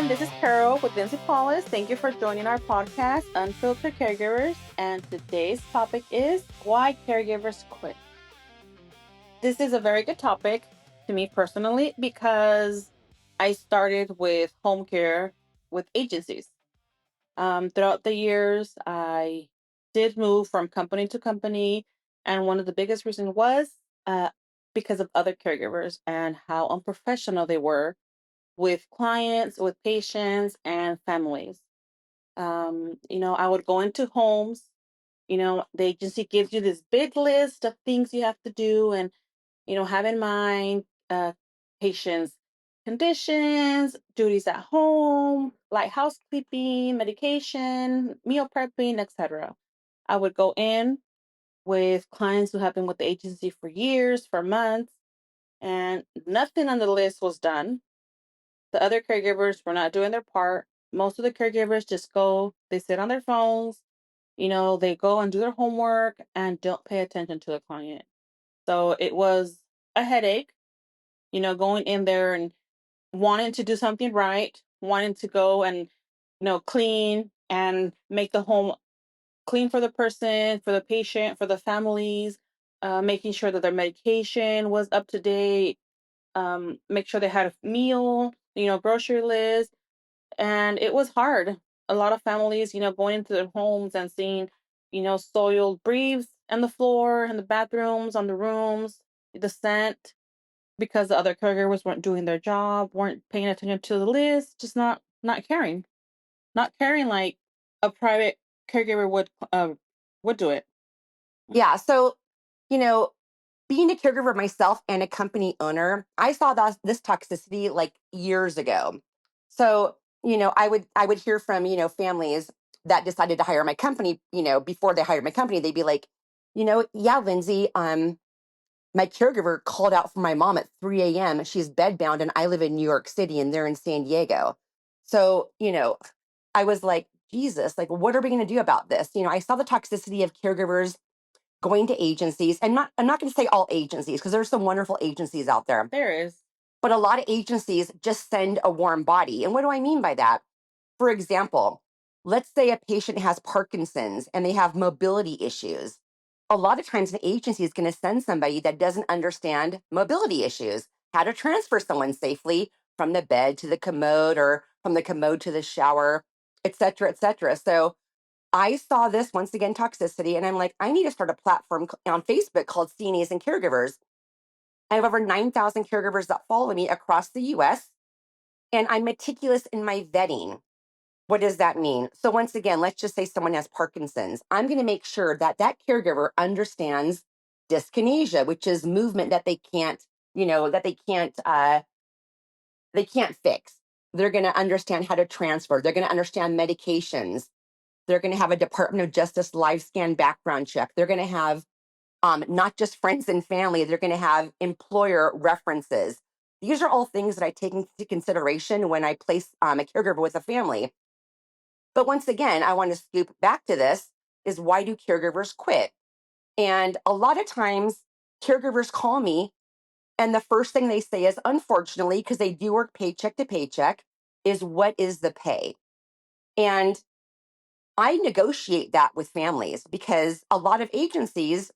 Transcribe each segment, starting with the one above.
everyone. This is Caro with Lindsay and Thank you for joining our podcast, Unfiltered Caregivers. And today's topic is why caregivers quit. This is a very good topic to me personally because I started with home care with agencies. Throughout the years, I did move from company to company. And one of the biggest reasons was uh, because of other caregivers and how unprofessional they were with clients, with patients, and families. I would go into homes. The agency gives you this big list of things you have to do, and have in mind patients' conditions, duties at home, like housekeeping, medication, meal prepping, etc. I would go in with clients who have been with the agency for years, for months, and nothing on the list was done. The other caregivers were not doing their part. Most of the caregivers just go, they sit on their phones, they go and do their homework and don't pay attention to the client. So it was a headache, going in there and wanting to do something right, wanting to go and, clean and make the home clean for the person, for the patient, for the families, making sure that their medication was up to date, make sure they had a meal, grocery list. And it was hard. A lot of families, going into their homes and seeing, soiled briefs on the floor, in the bathrooms, on the rooms, the scent, because the other caregivers weren't doing their job, weren't paying attention to the list, just not caring, not caring like a private caregiver would do it. Yeah. So, you know, being a caregiver myself and a company owner, I saw this toxicity like years ago. So, I would hear from, families that decided to hire my company, before they hired my company, they'd be like, yeah, Lindsay, my caregiver called out for my mom at 3 a.m. She's bedbound and I live in New York City and they're in San Diego. So, I was like, Jesus, like, what are we going to do about this? I saw the toxicity of caregivers going to agencies, and I'm not going to say all agencies because there's some wonderful agencies out there, There is. but a lot of agencies just send a warm body. And what do I mean by that? For example, let's say a patient has Parkinson's and they have mobility issues. A lot of times, an agency is going to send somebody that doesn't understand mobility issues, how to transfer someone safely from the bed to the commode or from the commode to the shower, et cetera, et cetera. So I saw this once again toxicity, and I'm like, I need to start a platform on Facebook called CNAs and Caregivers. I have over 9,000 caregivers that follow me across the US, and I'm meticulous in my vetting. What does that mean? So, once again, let's just say someone has Parkinson's. I'm going to make sure that that caregiver understands dyskinesia, which is movement that they can't fix. They're going to understand how to transfer. They're going to understand medications. They're going to have a Department of Justice live scan background check. They're going to have not just friends and family, they're going to have employer references. These are all things that I take into consideration when I place a caregiver with a family. But once again, I want to scoop back to this is why do caregivers quit? And a lot of times, caregivers call me, and the first thing they say is, unfortunately, because they do work paycheck to paycheck, is what is the pay? And I negotiate that with families because a lot of agencies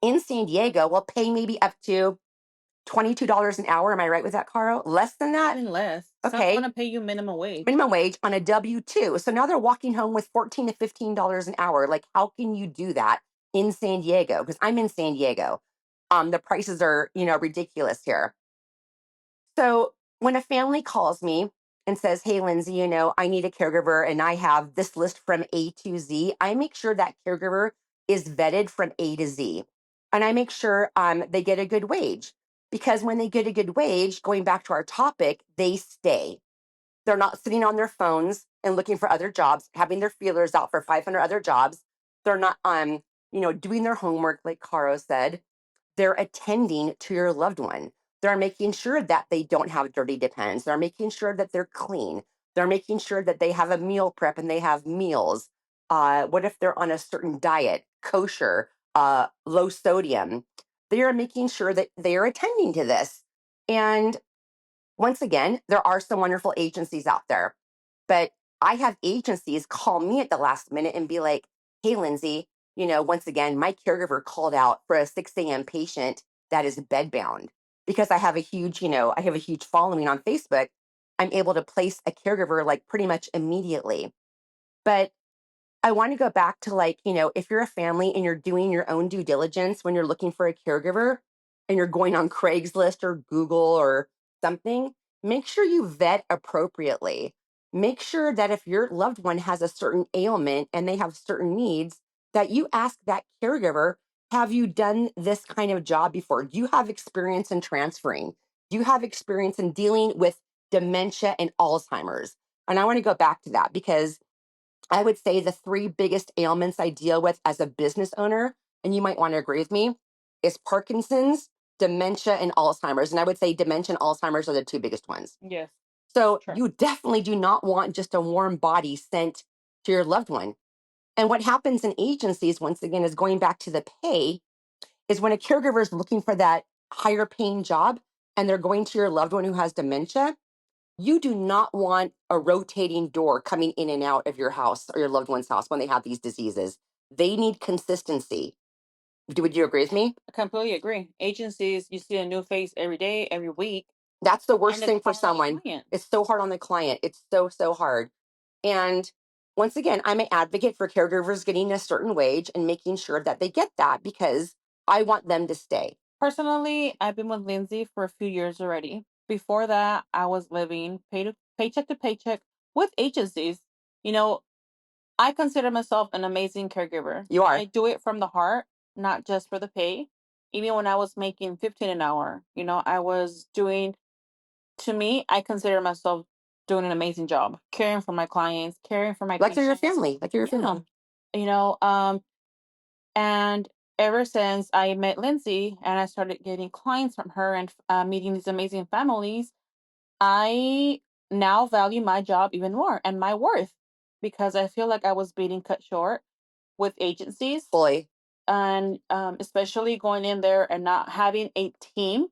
in San Diego will pay maybe up to $22 an hour. Am I right with that, Caro? Less than that? Even less. Some Okay. want to pay you minimum wage. Minimum wage on a W-2. So now they're walking home with $14 to $15 an hour. Like, how can you do that in San Diego? Because I'm in San Diego. The prices are, ridiculous here. So when a family calls me and says, hey, Lindsay, I need a caregiver and I have this list from A to Z, I make sure that caregiver is vetted from A to Z. And I make sure they get a good wage. Because when they get a good wage, going back to our topic, they stay. They're not sitting on their phones and looking for other jobs, having their feelers out for 500 other jobs. They're not, doing their homework, like Caro said. They're attending to your loved one. They're making sure that they don't have dirty dependents. They're making sure that they're clean. They're making sure that they have a meal prep and they have meals. What if they're on a certain diet, kosher, low sodium? They are making sure that they are attending to this. And once again, there are some wonderful agencies out there. But I have agencies call me at the last minute and be like, hey, Lindsay, once again, my caregiver called out for a 6 a.m. patient that is bedbound. Because I have a huge, I have a huge following on Facebook, I'm able to place a caregiver like pretty much immediately. But I want to go back to like, if you're a family and you're doing your own due diligence when you're looking for a caregiver and you're going on Craigslist or Google or something, make sure you vet appropriately. Make sure that if your loved one has a certain ailment and they have certain needs, that you ask that caregiver, have you done this kind of job before? Do you have experience in transferring? Do you have experience in dealing with dementia and Alzheimer's? And I want to go back to that because I would say the three biggest ailments I deal with as a business owner, and you might want to agree with me, is Parkinson's, dementia, and Alzheimer's. And I would say dementia and Alzheimer's are the two biggest ones. Yes. So Sure. you definitely do not want just a warm body sent to your loved one. And what happens in agencies, once again, is going back to the pay, is when a caregiver is looking for that higher paying job and they're going to your loved one who has dementia, you do not want a rotating door coming in and out of your house or your loved one's house when they have these diseases. They need consistency. Would you agree with me? I completely agree. Agencies, you see a new face every day, every week, That's the worst and it's thing for hard on the someone. client. It's so hard on the client. It's so, so hard. And once again, I'm an advocate for caregivers getting a certain wage and making sure that they get that because I want them to stay. Personally, I've been with Lindsay for a few years already. Before that, I was living paycheck to paycheck with agencies. You know, I consider myself an amazing caregiver. You I are. do it from the heart, not just for the pay. Even when I was making 15 an hour, I was doing, to me, I consider myself doing an amazing job, caring for my clients, caring for my Like they're your patients. family. Like they're your Yeah. family. You know, um, and ever since I met Lindsay and I started getting clients from her and meeting these amazing families, I now value my job even more and my worth because I feel like I was being cut short with agencies, Fully. and especially going in there and not having a team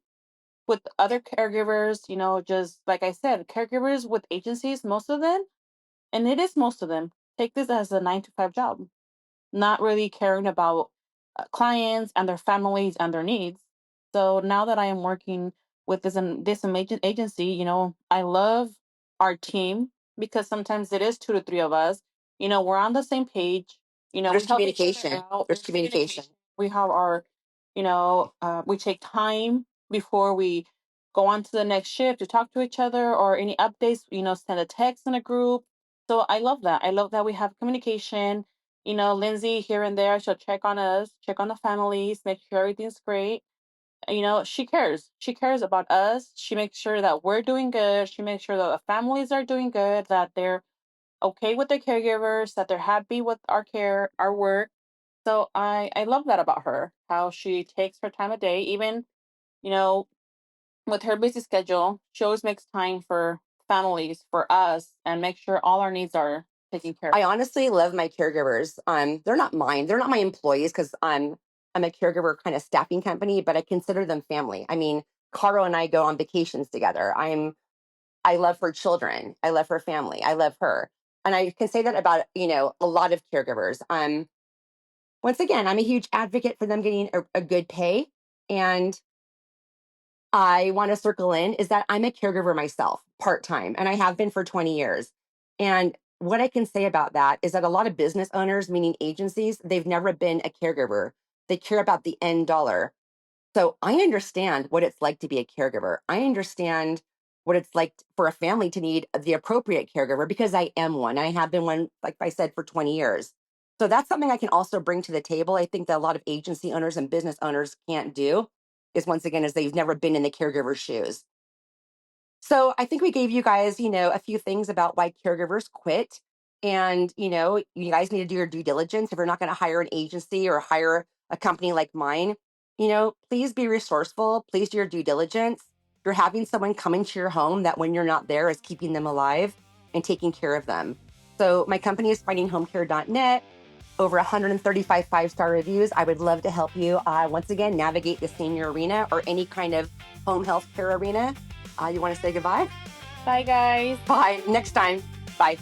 with other caregivers. Just like I said, caregivers with agencies, most of them, and it is most of them, take this as a 9 to 5 job, not really caring about clients and their families and their needs. So now that I am working with this amazing agency, I love our team because sometimes it is 2 to 3 of us. We're on the same page. There's We help each other communication. out. There's There's communication. communication. We have our, we take time before we go on to the next shift to talk to each other or any updates. Send a text in a group. So I love that. I love that we have communication. Lindsay here and there, she'll check on us, check on the families, make sure everything's great. She cares. She cares about us. She makes sure that we're doing good. She makes sure that the families are doing good, that they're okay with their caregivers, that they're happy with our care, our work. So I love that about her, how she takes her time of day, even, you know, with her busy schedule, she always makes time for families, for us, and make sure all our needs are taken care of. I honestly love my caregivers. They're not mine. They're not my employees because I'm a caregiver kind of staffing company, but I consider them family. I mean, Caro and I go on vacations together. I love her children. I love her family. I love her. And I can say that about, a lot of caregivers. Once again, I'm a huge advocate for them getting a good pay. And I want to circle in is that I'm a caregiver myself, part time, and I have been for 20 years. And what I can say about that is that a lot of business owners, meaning agencies, they've never been a caregiver. They care about the end dollar. So I understand what it's like to be a caregiver. I understand what it's like for a family to need the appropriate caregiver because I am one. I have been one, like I said, for 20 years. So that's something I can also bring to the table. I think that a lot of agency owners and business owners can't do is once again, is they've never been in the caregiver's shoes. So I think we gave you guys, a few things about why caregivers quit. And, you guys need to do your due diligence. If you're not going to hire an agency or hire a company like mine, please be resourceful. Please do your due diligence. You're having someone come into your home that when you're not there is keeping them alive and taking care of them. So my company is findinghomecare.net. Over 135 5-star reviews. I would love to help you once again navigate the senior arena or any kind of home health care arena. You want to say goodbye? Bye, guys. Bye. Next time. Bye.